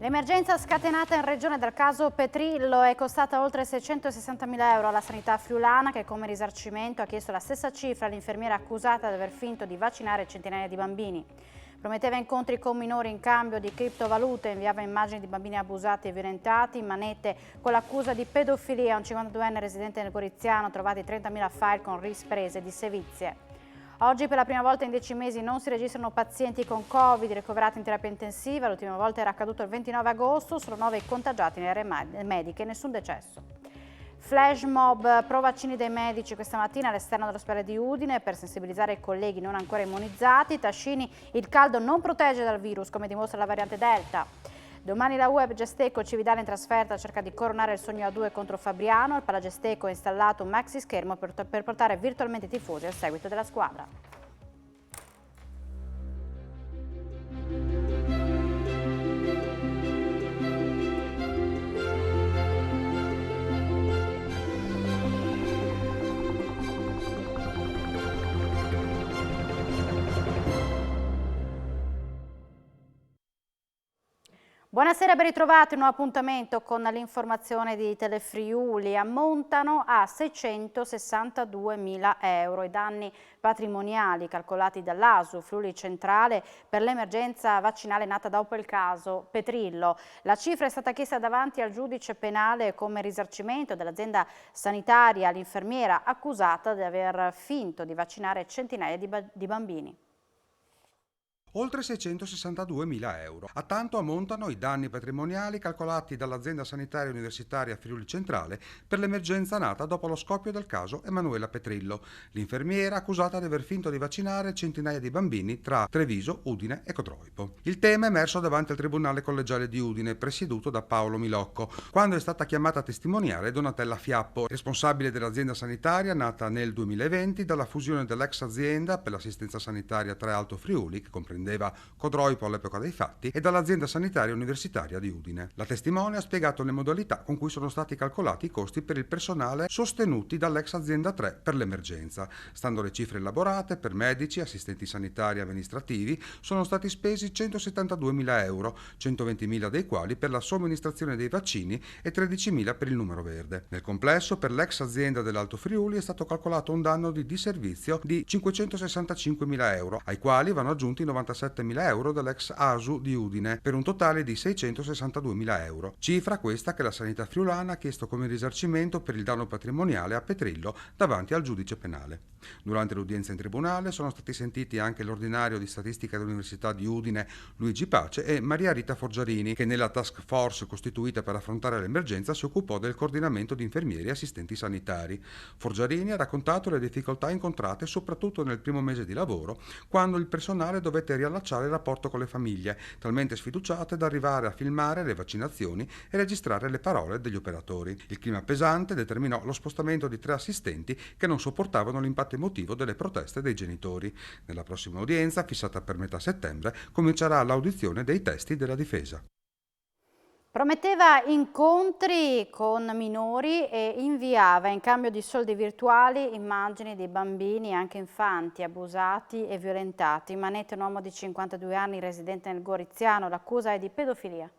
L'emergenza scatenata in regione dal caso Petrillo è costata oltre 660.000 euro alla sanità friulana, che come risarcimento ha chiesto la stessa cifra all'infermiera accusata di aver finto di vaccinare centinaia di bambini. Prometteva incontri con minori in cambio di criptovalute, inviava immagini di bambini abusati e violentati, manette con l'accusa di pedofilia a un 52enne residente nel Goriziano, trovati 30.000 file con risprese di sevizie. Oggi per la prima volta in 10 mesi non si registrano pazienti con Covid ricoverati in terapia intensiva, l'ultima volta era accaduto il 29 agosto, solo 9 contagiati nelle aree mediche e nessun decesso. Flash mob pro vaccini dei medici questa mattina all'esterno dell'ospedale di Udine per sensibilizzare i colleghi non ancora immunizzati. Tascini, il caldo non protegge dal virus come dimostra la variante Delta. Domani la Web Gesteco Cividale in trasferta cerca di coronare il sogno a 2 contro Fabriano. Il Palagesteco ha installato un maxi schermo per portare virtualmente i tifosi al seguito della squadra. Buonasera, ben ritrovati, un nuovo appuntamento con l'informazione di Telefriuli. Ammontano a 662.000 euro i danni patrimoniali calcolati dall'ASU Friuli Centrale per l'emergenza vaccinale nata dopo il caso Petrillo. La cifra è stata chiesta davanti al giudice penale come risarcimento dell'azienda sanitaria all'infermiera accusata di aver finto di vaccinare centinaia di bambini. Oltre 662.000 euro. A tanto ammontano i danni patrimoniali calcolati dall'azienda sanitaria universitaria Friuli Centrale per l'emergenza nata dopo lo scoppio del caso Emanuela Petrillo, l'infermiera accusata di aver finto di vaccinare centinaia di bambini tra Treviso, Udine e Codroipo. Il tema è emerso davanti al Tribunale Collegiale di Udine, presieduto da Paolo Milocco, quando è stata chiamata a testimoniare Donatella Fiappo, responsabile dell'azienda sanitaria nata nel 2020 dalla fusione dell'ex azienda per l'assistenza sanitaria 3 Alto Friuli, che comprendeva Codroipo all'epoca dei fatti, e dall'azienda sanitaria universitaria di Udine. La testimone ha spiegato le modalità con cui sono stati calcolati i costi per il personale sostenuti dall'ex azienda 3 per l'emergenza. Stando alle cifre elaborate, per medici, assistenti sanitari e amministrativi sono stati spesi 172.000 euro, 120.000 dei quali per la somministrazione dei vaccini e 13.000 per il numero verde. Nel complesso, per l'ex azienda dell'Alto Friuli è stato calcolato un danno di disservizio di 565.000 euro, ai quali vanno aggiunti 97.000 euro dall'ex ASU di Udine, per un totale di 662.000 euro. Cifra questa che la sanità friulana ha chiesto come risarcimento per il danno patrimoniale a Petrillo davanti al giudice penale. Durante l'udienza in tribunale sono stati sentiti anche l'ordinario di statistica dell'Università di Udine Luigi Pace e Maria Rita Forgiarini, che nella task force costituita per affrontare l'emergenza si occupò del coordinamento di infermieri e assistenti sanitari. Forgiarini ha raccontato le difficoltà incontrate soprattutto nel primo mese di lavoro, quando il personale dovette riallacciare il rapporto con le famiglie, talmente sfiduciate da arrivare a filmare le vaccinazioni e registrare le parole degli operatori. Il clima pesante determinò lo spostamento di 3 assistenti che non sopportavano l'impatto emotivo delle proteste dei genitori. Nella prossima udienza, fissata per metà settembre, comincerà l'audizione dei testi della difesa. Prometteva incontri con minori e inviava in cambio di soldi virtuali immagini di bambini e anche infanti abusati e violentati. Manette un uomo di 52 anni residente nel Goriziano, l'accusa è di pedofilia.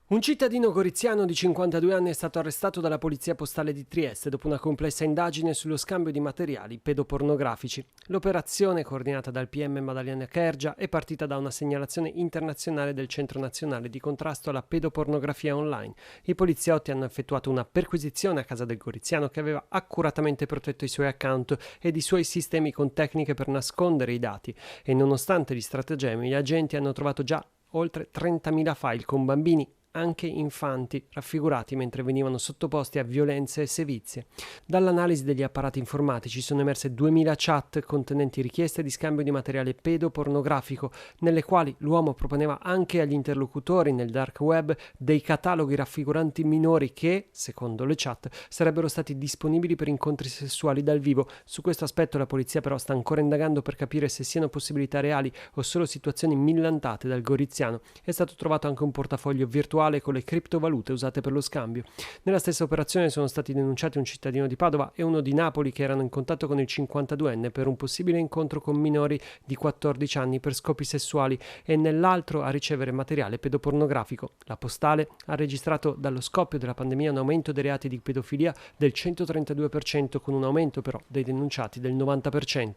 Un cittadino goriziano di 52 anni è stato arrestato dalla Polizia Postale di Trieste dopo una complessa indagine sullo scambio di materiali pedopornografici. L'operazione, coordinata dal PM Maddalena Kergia, è partita da una segnalazione internazionale del Centro Nazionale di Contrasto alla Pedopornografia Online. I poliziotti hanno effettuato una perquisizione a casa del goriziano, che aveva accuratamente protetto i suoi account ed i suoi sistemi con tecniche per nascondere i dati, e nonostante gli stratagemmi, gli agenti hanno trovato già oltre 30.000 file con bambini, anche infanti, raffigurati mentre venivano sottoposti a violenze e sevizie. Dall'analisi degli apparati informatici sono emerse 2.000 chat contenenti richieste di scambio di materiale pedopornografico, nelle quali l'uomo proponeva anche agli interlocutori nel dark web dei cataloghi raffiguranti minori che, secondo le chat, sarebbero stati disponibili per incontri sessuali dal vivo. Su questo aspetto la polizia però sta ancora indagando per capire se siano possibilità reali o solo situazioni millantate dal goriziano. È stato trovato anche un portafoglio virtuale virtuale con le criptovalute usate per lo scambio. Nella stessa operazione sono stati denunciati un cittadino di Padova e uno di Napoli che erano in contatto con il 52enne per un possibile incontro con minori di 14 anni per scopi sessuali e nell'altro a ricevere materiale pedopornografico. La Postale ha registrato dallo scoppio della pandemia un aumento dei reati di pedofilia del 132%, con un aumento però dei denunciati del 90%.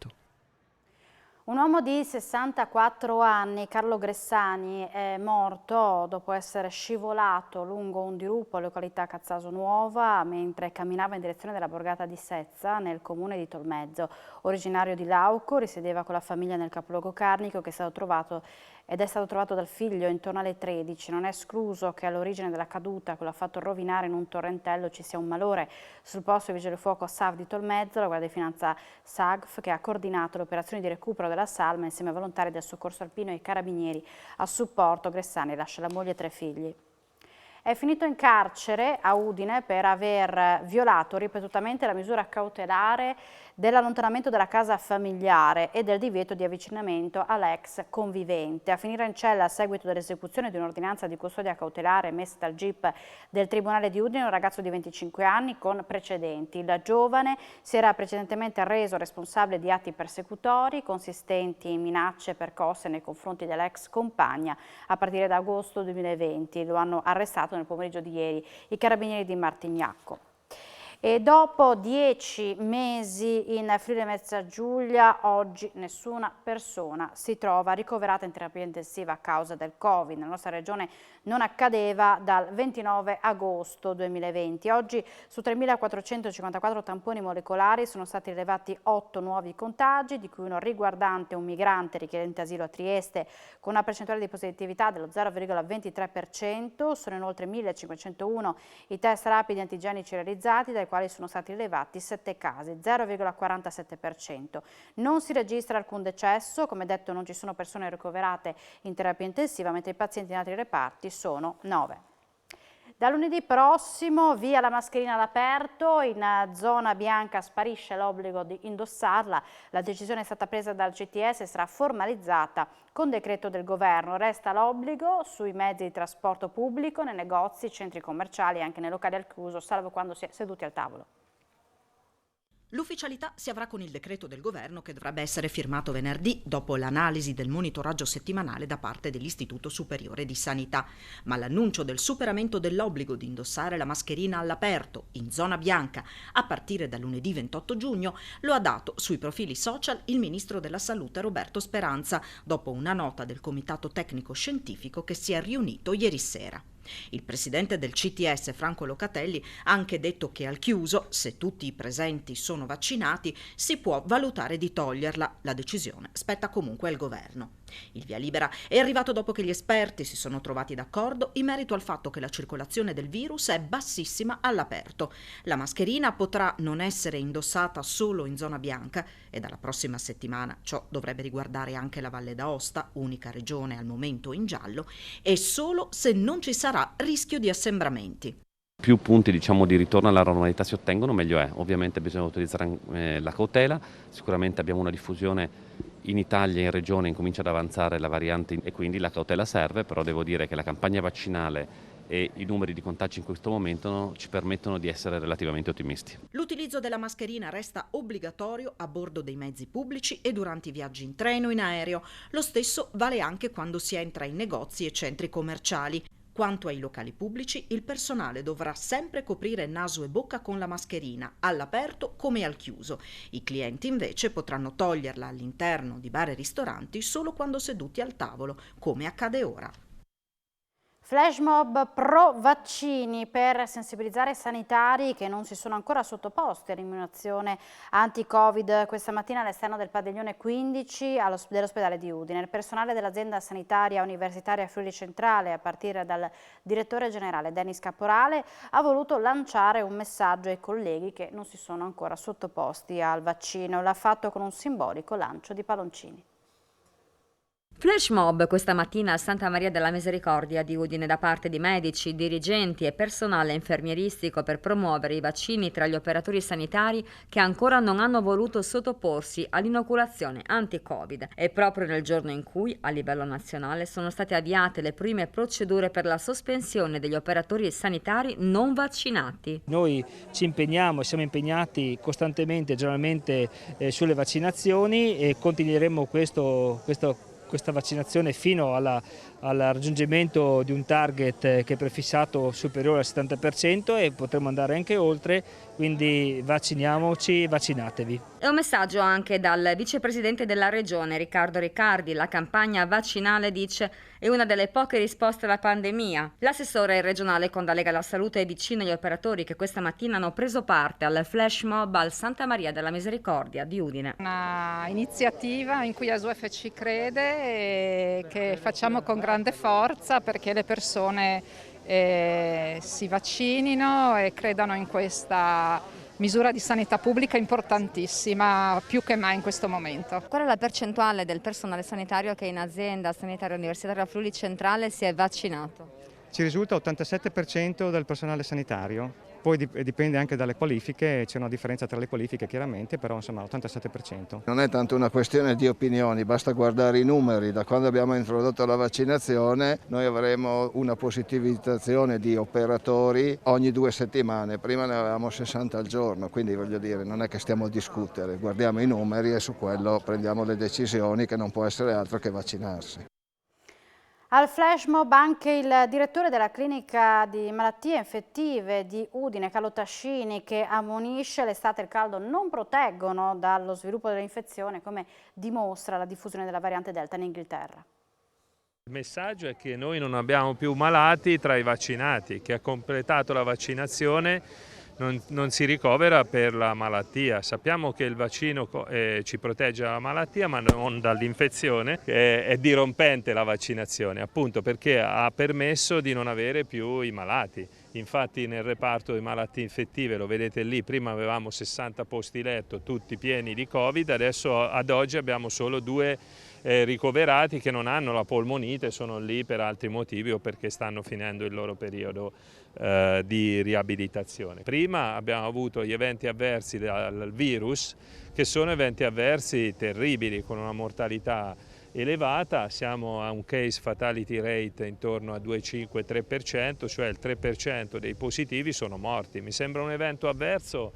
Un uomo di 64 anni, Carlo Gressani, è morto dopo essere scivolato lungo un dirupo a località Cazzaso Nuova mentre camminava in direzione della borgata di Sezza nel comune di Tolmezzo. Originario di Lauco, risiedeva con la famiglia nel capoluogo carnico che è stato trovato dal figlio intorno alle 13. Non è escluso che all'origine della caduta che lo ha fatto rovinare in un torrentello ci sia un malore. Sul posto i vigili del fuoco SAV di Tolmezzo, la Guardia di Finanza SAGF, che ha coordinato le operazioni di recupero della salma insieme a volontari del soccorso alpino e ai carabinieri. A supporto Gressani lascia la moglie e 3 figli. È finito in carcere a Udine per aver violato ripetutamente la misura cautelare dell'allontanamento dalla casa familiare e del divieto di avvicinamento all'ex convivente. A finire in cella a seguito dell'esecuzione di un'ordinanza di custodia cautelare emessa dal GIP del Tribunale di Udine un ragazzo di 25 anni con precedenti. Il giovane si era precedentemente reso responsabile di atti persecutori consistenti in minacce percosse nei confronti dell'ex compagna a partire da agosto 2020. Lo hanno arrestato nel pomeriggio di ieri i carabinieri di Martignacco. E dopo 10 mesi in Friuli Venezia Giulia, oggi nessuna persona si trova ricoverata in terapia intensiva a causa del Covid. Nella nostra regione non accadeva dal 29 agosto 2020. Oggi su 3.454 tamponi molecolari sono stati rilevati 8 nuovi contagi, di cui uno riguardante un migrante richiedente asilo a Trieste con una percentuale di positività dello 0,23%. Sono inoltre 1.501 i test rapidi antigenici realizzati, dai quali sono stati rilevati 7 casi, 0,47%. Non si registra alcun decesso, come detto non ci sono persone ricoverate in terapia intensiva, mentre i pazienti in altri reparti sono 9. Da lunedì prossimo via la mascherina all'aperto, in zona bianca sparisce l'obbligo di indossarla. La decisione è stata presa dal CTS e sarà formalizzata con decreto del governo. Resta l'obbligo sui mezzi di trasporto pubblico, nei negozi, centri commerciali e anche nei locali al chiuso, salvo quando si è seduti al tavolo. L'ufficialità si avrà con il decreto del governo che dovrebbe essere firmato venerdì dopo l'analisi del monitoraggio settimanale da parte dell'Istituto Superiore di Sanità. Ma l'annuncio del superamento dell'obbligo di indossare la mascherina all'aperto in zona bianca a partire da lunedì 28 giugno lo ha dato sui profili social il ministro della Salute Roberto Speranza dopo una nota del Comitato Tecnico Scientifico che si è riunito ieri sera. Il presidente del CTS, Franco Locatelli, ha anche detto che al chiuso, se tutti i presenti sono vaccinati, si può valutare di toglierla. La decisione spetta comunque al governo. Il via libera è arrivato dopo che gli esperti si sono trovati d'accordo in merito al fatto che la circolazione del virus è bassissima all'aperto. La mascherina potrà non essere indossata solo in zona bianca e dalla prossima settimana ciò dovrebbe riguardare anche la Valle d'Aosta, unica regione al momento in giallo, e solo se non ci sarà rischio di assembramenti. Più punti di ritorno alla normalità si ottengono, meglio è. Ovviamente bisogna utilizzare la cautela, sicuramente abbiamo una diffusione in Italia, in regione, incomincia ad avanzare la variante e quindi la cautela serve, però devo dire che la campagna vaccinale e i numeri di contagi in questo momento ci permettono di essere relativamente ottimisti. L'utilizzo della mascherina resta obbligatorio a bordo dei mezzi pubblici e durante i viaggi in treno o in aereo. Lo stesso vale anche quando si entra in negozi e centri commerciali. Quanto ai locali pubblici, il personale dovrà sempre coprire naso e bocca con la mascherina, all'aperto come al chiuso. I clienti invece potranno toglierla all'interno di bar e ristoranti solo quando seduti al tavolo, come accade ora. Flash mob pro vaccini per sensibilizzare i sanitari che non si sono ancora sottoposti all'immunizzazione anti-Covid questa mattina all'esterno del padiglione 15 dell'ospedale di Udine. Il personale dell'azienda sanitaria universitaria Friuli Centrale, a partire dal direttore generale Denis Caporale, ha voluto lanciare un messaggio ai colleghi che non si sono ancora sottoposti al vaccino. L'ha fatto con un simbolico lancio di palloncini. Flash mob questa mattina al Santa Maria della Misericordia di Udine da parte di medici, dirigenti e personale infermieristico per promuovere i vaccini tra gli operatori sanitari che ancora non hanno voluto sottoporsi all'inoculazione anti-Covid. E proprio nel giorno in cui, a livello nazionale, sono state avviate le prime procedure per la sospensione degli operatori sanitari non vaccinati. Noi ci impegniamo, siamo impegnati costantemente, generalmente sulle vaccinazioni e continueremo questa vaccinazione fino al raggiungimento di un target che è prefissato superiore al 70% e potremo andare anche oltre, quindi vacciniamoci, vaccinatevi. E un messaggio anche dal vicepresidente della regione Riccardo Riccardi: la campagna vaccinale, dice, è una delle poche risposte alla pandemia. L'assessore regionale con la Lega alla Salute è vicino agli operatori che questa mattina hanno preso parte al flash mob al Santa Maria della Misericordia di Udine. Una iniziativa in cui ASUF ci crede e che facciamo con grande forza perché le persone si vaccinino e credano in questa misura di sanità pubblica importantissima, più che mai in questo momento. Qual è la percentuale del personale sanitario che in azienda sanitaria universitaria Friuli Centrale si è vaccinato? Ci risulta 87% del personale sanitario. Poi dipende anche dalle qualifiche, c'è una differenza tra le qualifiche chiaramente, però insomma l'87%. Non è tanto una questione di opinioni, basta guardare i numeri. Da quando abbiamo introdotto la vaccinazione noi avremo una positivizzazione di operatori ogni 2 settimane, prima ne avevamo 60 al giorno, quindi voglio dire non è che stiamo a discutere, guardiamo i numeri e su quello prendiamo le decisioni, che non può essere altro che vaccinarsi. Al flash mob anche il direttore della clinica di malattie infettive di Udine, Carlo Tascini, che ammonisce l'estate e il caldo non proteggono dallo sviluppo dell'infezione, come dimostra la diffusione della variante Delta in Inghilterra. Il messaggio è che noi non abbiamo più malati tra i vaccinati. Chi ha completato la vaccinazione non si ricovera per la malattia. Sappiamo che il vaccino ci protegge dalla malattia ma non dall'infezione. È dirompente la vaccinazione, appunto perché ha permesso di non avere più i malati. Infatti nel reparto di malattie infettive, lo vedete lì, prima avevamo 60 posti letto tutti pieni di Covid, adesso ad oggi abbiamo solo 2 ricoverati che non hanno la polmonite, sono lì per altri motivi o perché stanno finendo il loro periodo di riabilitazione. Prima abbiamo avuto gli eventi avversi dal virus, che sono eventi avversi terribili con una mortalità elevata, siamo a un case fatality rate intorno a 2,5-3%, cioè il 3% dei positivi sono morti. Mi sembra un evento avverso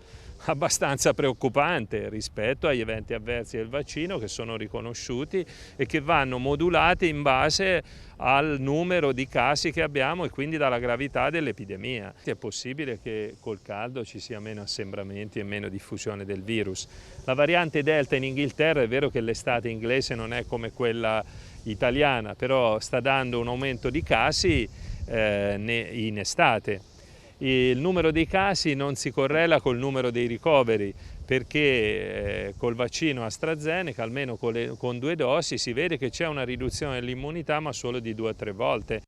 abbastanza preoccupante rispetto agli eventi avversi del vaccino, che sono riconosciuti e che vanno modulati in base al numero di casi che abbiamo e quindi dalla gravità dell'epidemia. È possibile che col caldo ci sia meno assembramenti e meno diffusione del virus. La variante Delta in Inghilterra, è vero che l'estate inglese non è come quella italiana, però sta dando un aumento di casi in estate. Il numero dei casi non si correla col numero dei ricoveri, perché col vaccino AstraZeneca, almeno con 2 dosi, si vede che c'è una riduzione dell'immunità ma solo di 2 o 3 volte.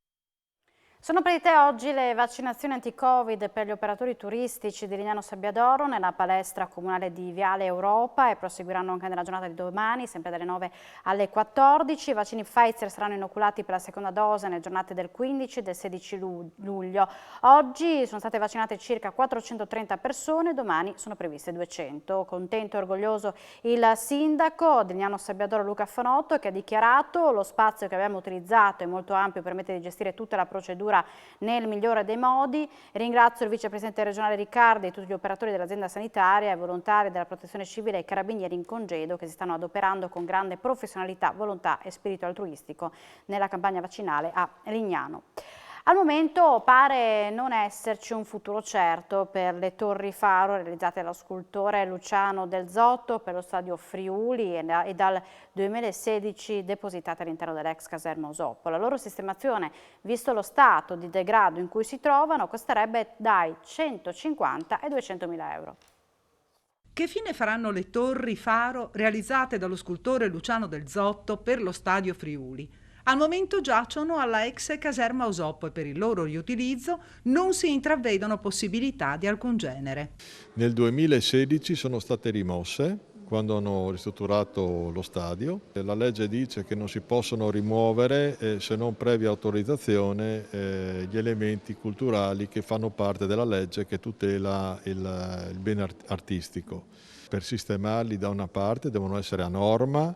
Sono partite oggi le vaccinazioni anti-Covid per gli operatori turistici di Lignano Sabbiadoro nella palestra comunale di Viale Europa e proseguiranno anche nella giornata di domani, sempre dalle 9 alle 14. I vaccini Pfizer saranno inoculati per la seconda dose nelle giornate del 15 e del 16 luglio. Oggi sono state vaccinate circa 430 persone, domani sono previste 200. Contento e orgoglioso il sindaco di Lignano Sabbiadoro Luca Fanotto, che ha dichiarato: lo spazio che abbiamo utilizzato è molto ampio, permette di gestire tutta la procedura nel migliore dei modi. Ringrazio il vicepresidente regionale Riccardi e tutti gli operatori dell'azienda sanitaria, i volontari della protezione civile e i carabinieri in congedo che si stanno adoperando con grande professionalità, volontà e spirito altruistico nella campagna vaccinale a Lignano. Al momento pare non esserci un futuro certo per le torri faro realizzate dallo scultore Luciano Del Zotto per lo stadio Friuli e dal 2016 depositate all'interno dell'ex caserma Usoppo. La loro sistemazione, visto lo stato di degrado in cui si trovano, costerebbe dai 150 ai 200 mila euro. Che fine faranno le torri faro realizzate dallo scultore Luciano Del Zotto per lo stadio Friuli? Al momento giacciono alla ex caserma Usoppo e per il loro riutilizzo non si intravedono possibilità di alcun genere. Nel 2016 sono state rimosse quando hanno ristrutturato lo stadio. La legge dice che non si possono rimuovere, se non previa autorizzazione, gli elementi culturali che fanno parte della legge che tutela il bene artistico. Per sistemarli da una parte devono essere a norma,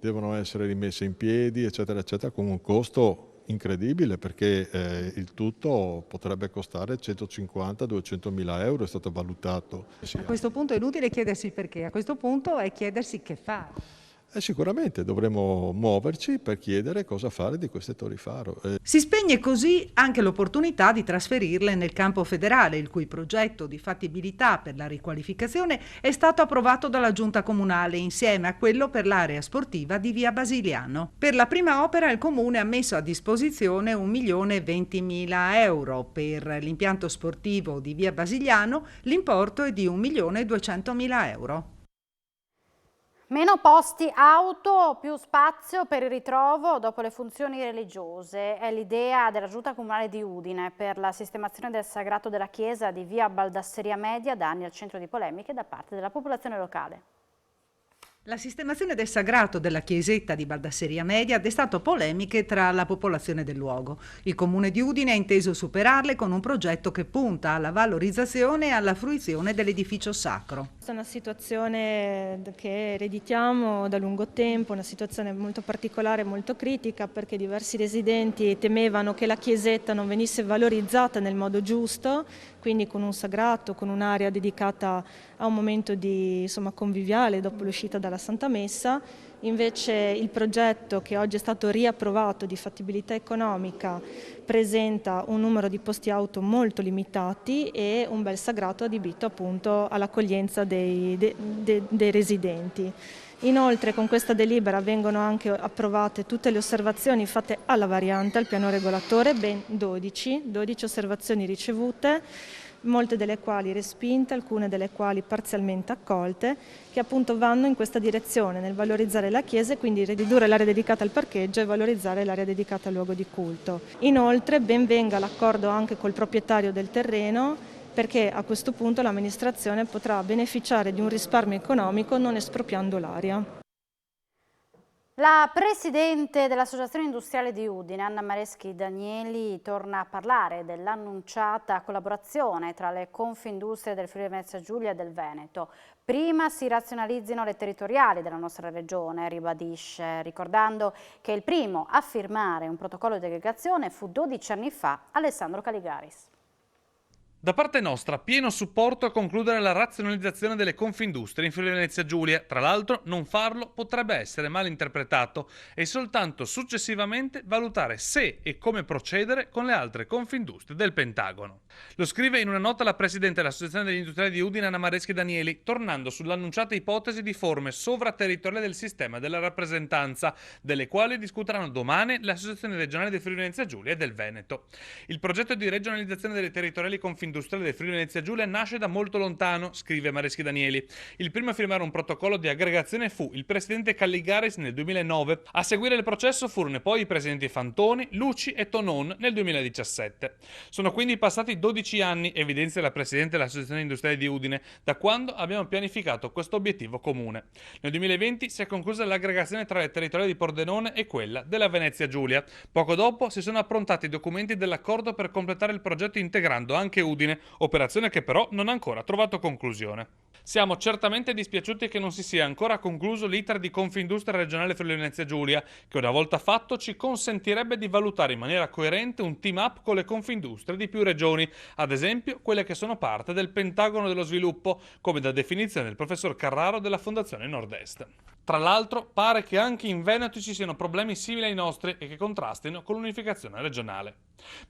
devono essere rimesse in piedi, eccetera, eccetera, con un costo incredibile, perché il tutto potrebbe costare 150-200 mila euro, è stato valutato. A questo punto è inutile chiedersi perché, a questo punto è chiedersi che fare. Sicuramente dovremo muoverci per chiedere cosa fare di queste torri faro. Si spegne così anche l'opportunità di trasferirle nel campo federale, il cui progetto di fattibilità per la riqualificazione è stato approvato dalla Giunta Comunale insieme a quello per l'area sportiva di Via Basiliano. Per la prima opera il Comune ha messo a disposizione 1.020.000 euro. Per l'impianto sportivo di Via Basiliano l'importo è di 1.200.000 euro. Meno posti auto, più spazio per il ritrovo dopo le funzioni religiose. È l'idea della Giunta Comunale di Udine per la sistemazione del sagrato della chiesa di via Baldasseria Media, da anni al centro di polemiche da parte della popolazione locale. La sistemazione del sagrato della chiesetta di Baldasseria Media ha destato polemiche tra la popolazione del luogo. Il Comune di Udine ha inteso superarle con un progetto che punta alla valorizzazione e alla fruizione dell'edificio sacro. È una situazione che ereditiamo da lungo tempo, una situazione molto particolare, molto critica, perché diversi residenti temevano che la chiesetta non venisse valorizzata nel modo giusto, quindi con un sagrato, con un'area dedicata a un momento conviviale dopo l'uscita dalla Santa Messa. Invece il progetto, che oggi è stato riapprovato, di fattibilità economica, presenta un numero di posti auto molto limitati e un bel sagrato adibito appunto all'accoglienza dei residenti. Inoltre con questa delibera vengono anche approvate tutte le osservazioni fatte alla variante, al piano regolatore, ben 12 osservazioni ricevute, molte delle quali respinte, alcune delle quali parzialmente accolte, che appunto vanno in questa direzione, nel valorizzare la chiesa e quindi ridurre l'area dedicata al parcheggio e valorizzare l'area dedicata al luogo di culto. Inoltre ben venga l'accordo anche col proprietario del terreno, perché a questo punto l'amministrazione potrà beneficiare di un risparmio economico non espropriando l'area. La Presidente dell'Associazione Industriale di Udine, Anna Mareschi Danieli, torna a parlare dell'annunciata collaborazione tra le Confindustrie del Friuli Venezia Giulia e del Veneto. Prima si razionalizzino le territoriali della nostra regione, ribadisce, ricordando che il primo a firmare un protocollo di aggregazione fu 12 anni fa Alessandro Caligaris. Da parte nostra, pieno supporto a concludere la razionalizzazione delle Confindustrie in Friuli Venezia Giulia. Tra l'altro, non farlo potrebbe essere mal interpretato e soltanto successivamente valutare se e come procedere con le altre Confindustrie del Pentagono. Lo scrive in una nota la Presidente dell'Associazione degli Industriali di Udine, Anna Mareschi Danieli, tornando sull'annunciata ipotesi di forme sovraterritoriali del sistema della rappresentanza, delle quali discuteranno domani le associazioni regionali del Friuli Venezia Giulia e del Veneto. Il progetto di regionalizzazione delle territoriali Confindustrie industriale del Friuli Venezia Giulia nasce da molto lontano, scrive Mareschi Danieli. Il primo a firmare un protocollo di aggregazione fu il presidente Calligaris nel 2009. A seguire il processo furono poi i presidenti Fantoni, Luci e Tonon nel 2017. Sono quindi passati 12 anni, evidenzia la presidente dell'Associazione Industriale di Udine, da quando abbiamo pianificato questo obiettivo comune. Nel 2020 si è conclusa l'aggregazione tra le territoriali di Pordenone e quella della Venezia Giulia. Poco dopo si sono approntati i documenti dell'accordo per completare il progetto integrando anche Udine, operazione che però non ha ancora trovato conclusione. Siamo certamente dispiaciuti che non si sia ancora concluso l'iter di Confindustria regionale Friuli Venezia Giulia, che una volta fatto ci consentirebbe di valutare in maniera coerente un team up con le Confindustrie di più regioni, ad esempio quelle che sono parte del Pentagono dello Sviluppo, come da definizione del professor Carraro della Fondazione Nord-Est. Tra l'altro pare che anche in Veneto ci siano problemi simili ai nostri e che contrastino con l'unificazione regionale.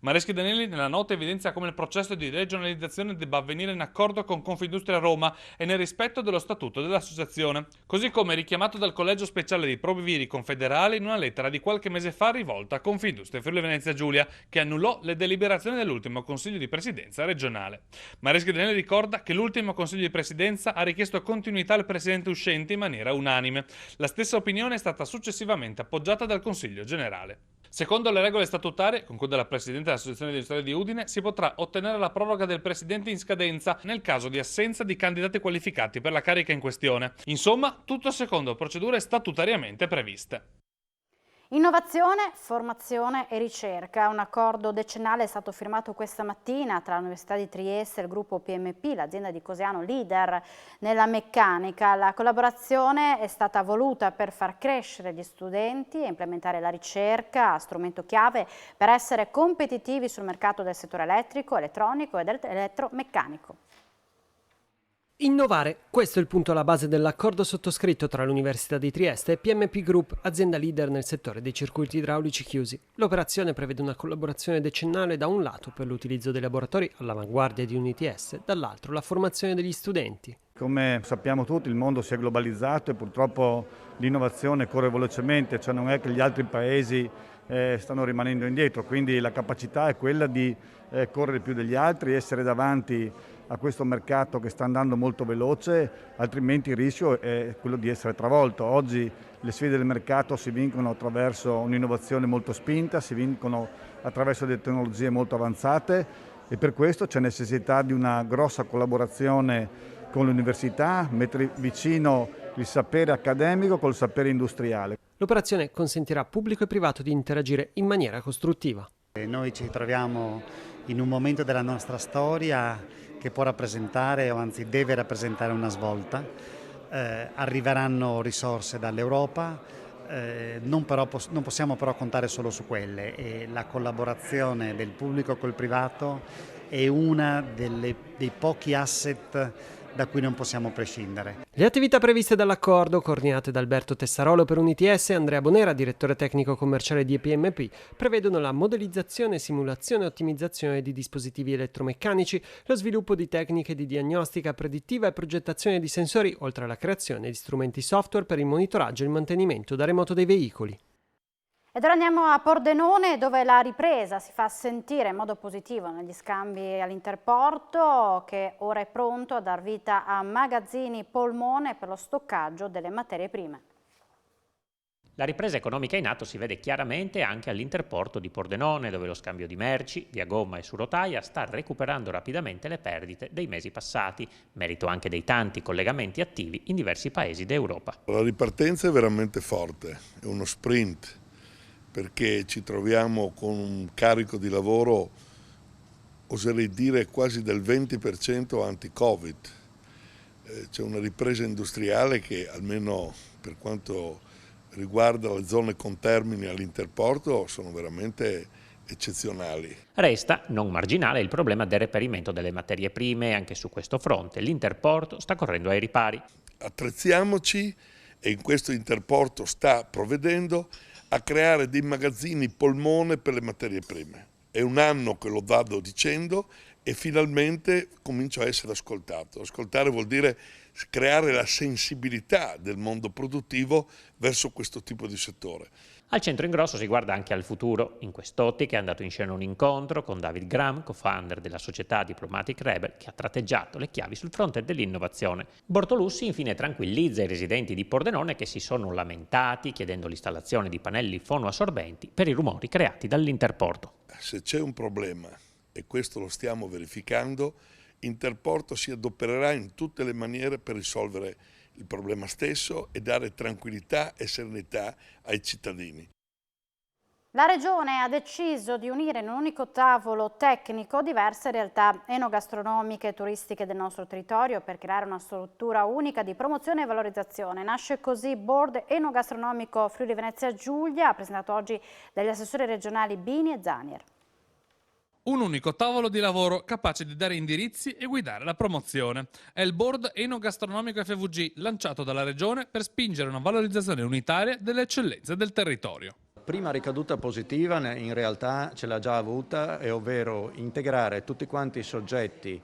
Mareschi Danieli nella nota evidenzia come il processo di regionalizzazione debba avvenire in accordo con Confindustria Roma e nel rispetto dello statuto dell'associazione, così come richiamato dal Collegio Speciale dei Provviri Confederali in una lettera di qualche mese fa rivolta a Confindustria Friuli Venezia Giulia, che annullò le deliberazioni dell'ultimo Consiglio di Presidenza regionale. Mareschi Danieli ricorda che l'ultimo Consiglio di Presidenza ha richiesto continuità al Presidente uscente in maniera unanime. La stessa opinione è stata successivamente appoggiata dal Consiglio Generale. Secondo le regole statutarie, conclude la Presidente dell'Associazione Industriale di Udine, si potrà ottenere la proroga del Presidente in scadenza nel caso di assenza di candidati qualificati per la carica in questione. Insomma, tutto secondo procedure statutariamente previste. Innovazione, formazione e ricerca. Un accordo decennale è stato firmato questa mattina tra l'Università di Trieste e il gruppo PMP, l'azienda di Cosiano leader nella meccanica. La collaborazione è stata voluta per far crescere gli studenti e implementare la ricerca, strumento chiave per essere competitivi sul mercato del settore elettrico, elettronico ed elettromeccanico. Innovare, questo è il punto alla base dell'accordo sottoscritto tra l'Università di Trieste e PMP Group, azienda leader nel settore dei circuiti idraulici chiusi. L'operazione prevede una collaborazione decennale da un lato per l'utilizzo dei laboratori all'avanguardia di un ITS, dall'altro la formazione degli studenti. Come sappiamo tutti il mondo si è globalizzato e purtroppo l'innovazione corre velocemente, cioè non è che gli altri paesi stanno rimanendo indietro, quindi la capacità è quella di correre più degli altri, essere davanti a questo mercato che sta andando molto veloce, altrimenti il rischio è quello di essere travolto. Oggi le sfide del mercato si vincono attraverso un'innovazione molto spinta, si vincono attraverso delle tecnologie molto avanzate e per questo c'è necessità di una grossa collaborazione con l'università, mettere vicino il sapere accademico col sapere industriale. L'operazione consentirà a pubblico e privato di interagire in maniera costruttiva. Noi ci troviamo in un momento della nostra storia che può rappresentare, o anzi deve rappresentare una svolta. Arriveranno risorse dall'Europa, non possiamo però contare solo su quelle e la collaborazione del pubblico col privato è una dei pochi asset da cui non possiamo prescindere. Le attività previste dall'accordo, coordinate da Alberto Tessarolo per un ITS e Andrea Bonera, direttore tecnico commerciale di EPMP, prevedono la modellizzazione, simulazione e ottimizzazione di dispositivi elettromeccanici, lo sviluppo di tecniche di diagnostica predittiva e progettazione di sensori, oltre alla creazione di strumenti software per il monitoraggio e il mantenimento da remoto dei veicoli. Ed ora andiamo a Pordenone, dove la ripresa si fa sentire in modo positivo negli scambi all'Interporto, che ora è pronto a dar vita a magazzini polmone per lo stoccaggio delle materie prime. La ripresa economica in atto si vede chiaramente anche all'Interporto di Pordenone, dove lo scambio di merci, via gomma e su rotaia, sta recuperando rapidamente le perdite dei mesi passati, merito anche dei tanti collegamenti attivi in diversi paesi d'Europa. La ripartenza è veramente forte, è uno sprint, perché ci troviamo con un carico di lavoro, oserei dire quasi del 20% anti-Covid. C'è una ripresa industriale che, almeno per quanto riguarda le zone contermini all'Interporto, sono veramente eccezionali. Resta non marginale il problema del reperimento delle materie prime. Anche su questo fronte l'Interporto sta correndo ai ripari. Attrezziamoci, e in questo Interporto sta provvedendo a creare dei magazzini polmone per le materie prime. È un anno che lo vado dicendo e finalmente comincio a essere ascoltato. Ascoltare vuol dire creare la sensibilità del mondo produttivo verso questo tipo di settore. Al centro in grosso si guarda anche al futuro. In quest'ottica è andato in scena un incontro con David Graham, co-founder della società Diplomatic Rebel, che ha tratteggiato le chiavi sul fronte dell'innovazione. Bortolussi infine tranquillizza i residenti di Pordenone che si sono lamentati chiedendo l'installazione di pannelli fonoassorbenti per i rumori creati dall'Interporto. Se c'è un problema, e questo lo stiamo verificando, Interporto si adopererà in tutte le maniere per risolvere il problema stesso e dare tranquillità e serenità ai cittadini. La Regione ha deciso di unire in un unico tavolo tecnico diverse realtà enogastronomiche e turistiche del nostro territorio per creare una struttura unica di promozione e valorizzazione. Nasce così Board Enogastronomico Friuli Venezia Giulia, presentato oggi dagli assessori regionali Bini e Zanier. Un unico tavolo di lavoro capace di dare indirizzi e guidare la promozione. È il Board Enogastronomico FVG, lanciato dalla Regione per spingere una valorizzazione unitaria delle eccellenze del territorio. Prima ricaduta positiva in realtà ce l'ha già avuta, ovvero integrare tutti quanti i soggetti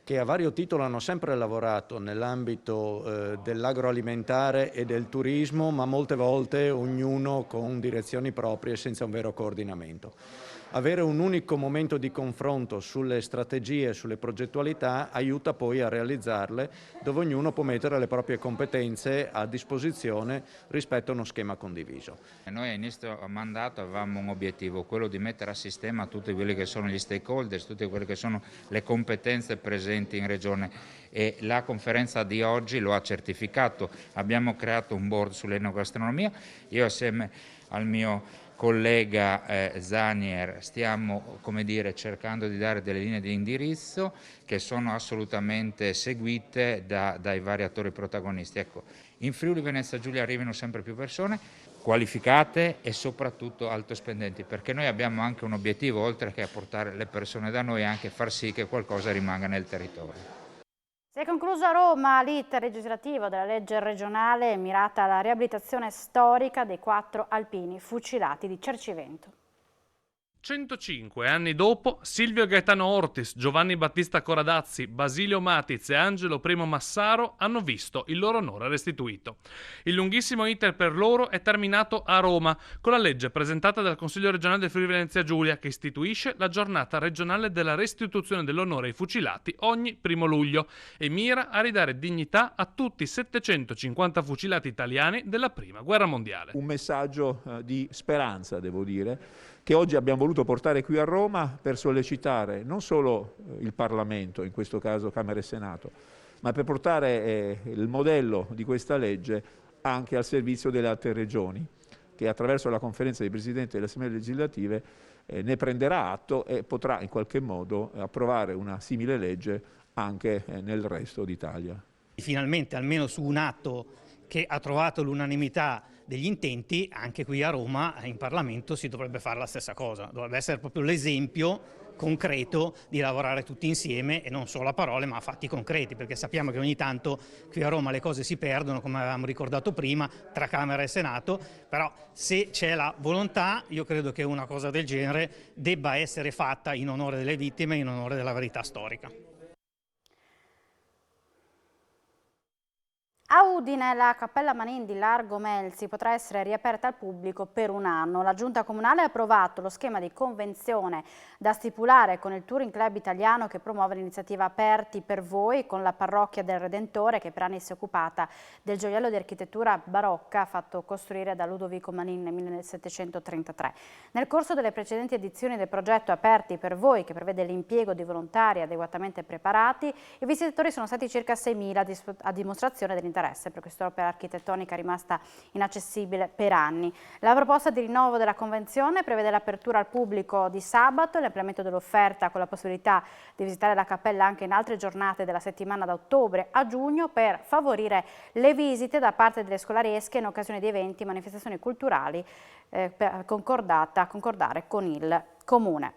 che a vario titolo hanno sempre lavorato nell'ambito dell'agroalimentare e del turismo, ma molte volte ognuno con direzioni proprie senza un vero coordinamento. avere un unico momento di confronto sulle strategie, sulle progettualità, aiuta poi a realizzarle, dove ognuno può mettere le proprie competenze a disposizione rispetto a uno schema condiviso. Noi a inizio mandato avevamo un obiettivo, quello di mettere a sistema tutti quelli che sono gli stakeholders, tutte quelle che sono le competenze presenti in Regione, e la conferenza di oggi lo ha certificato. Abbiamo creato un board sull'enogastronomia, io assieme al mio collega Zanier stiamo, come dire, cercando di dare delle linee di indirizzo che sono assolutamente seguite dai vari attori protagonisti. Ecco, in Friuli Venezia Giulia arrivano sempre più persone qualificate e soprattutto alto spendenti, perché noi abbiamo anche un obiettivo, oltre che a portare le persone da noi, anche far sì che qualcosa rimanga nel territorio. Si è concluso a Roma l'iter legislativo della legge regionale mirata alla riabilitazione storica dei 4 alpini fucilati di Cercivento. 105 anni dopo, Silvio Gaetano Ortis, Giovanni Battista Coradazzi, Basilio Matiz e Angelo Primo Massaro hanno visto il loro onore restituito. Il lunghissimo iter per loro è terminato a Roma, con la legge presentata dal Consiglio regionale del Friuli Venezia Giulia, che istituisce la giornata regionale della restituzione dell'onore ai fucilati ogni 1° luglio e mira a ridare dignità a tutti i 750 fucilati italiani della Prima Guerra Mondiale. Un messaggio di speranza, devo dire, che oggi abbiamo voluto portare qui a Roma per sollecitare non solo il Parlamento, in questo caso Camera e Senato, ma per portare il modello di questa legge anche al servizio delle altre regioni, che attraverso la conferenza dei presidenti delle assemblee legislative ne prenderà atto e potrà in qualche modo approvare una simile legge anche nel resto d'Italia. Finalmente, almeno su un atto che ha trovato l'unanimità degli intenti, anche qui a Roma, in Parlamento, si dovrebbe fare la stessa cosa. Dovrebbe essere proprio l'esempio concreto di lavorare tutti insieme e non solo a parole ma a fatti concreti, perché sappiamo che ogni tanto qui a Roma le cose si perdono, come avevamo ricordato prima, tra Camera e Senato, però se c'è la volontà io credo che una cosa del genere debba essere fatta in onore delle vittime e in onore della verità storica. A Udine la Cappella Manin di Largo Melzi potrà essere riaperta al pubblico per un anno. La Giunta Comunale ha approvato lo schema di convenzione da stipulare con il Touring Club Italiano, che promuove l'iniziativa Aperti per Voi, con la Parrocchia del Redentore, che per anni si è occupata del gioiello di architettura barocca fatto costruire da Ludovico Manin nel 1733. Nel corso delle precedenti edizioni del progetto Aperti per Voi, che prevede l'impiego di volontari adeguatamente preparati, i visitatori sono stati circa 6.000 a dimostrazione dell'interesse per quest'opera architettonica rimasta inaccessibile per anni. La proposta di rinnovo della convenzione prevede l'apertura al pubblico di sabato e l'ampliamento dell'offerta con la possibilità di visitare la cappella anche in altre giornate della settimana da ottobre a giugno, per favorire le visite da parte delle scolaresche in occasione di eventi e manifestazioni culturali per concordare con il Comune.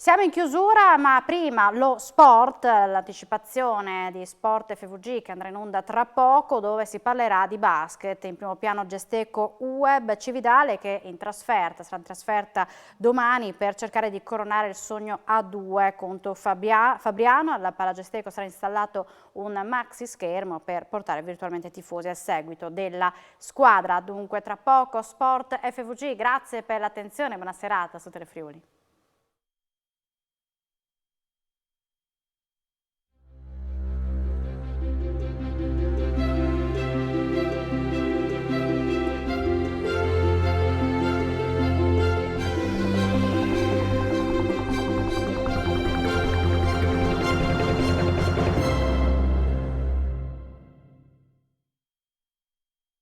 Siamo in chiusura, ma prima lo sport, l'anticipazione di Sport FVG che andrà in onda tra poco, dove si parlerà di basket. In primo piano Gesteco UWEB Cividale, che è in trasferta, sarà in trasferta domani per cercare di coronare il sogno A2 contro Fabriano. Alla Palagesteco sarà installato un maxi schermo per portare virtualmente i tifosi al seguito della squadra. Dunque tra poco Sport FVG, grazie per l'attenzione, buona serata su Telefriuli.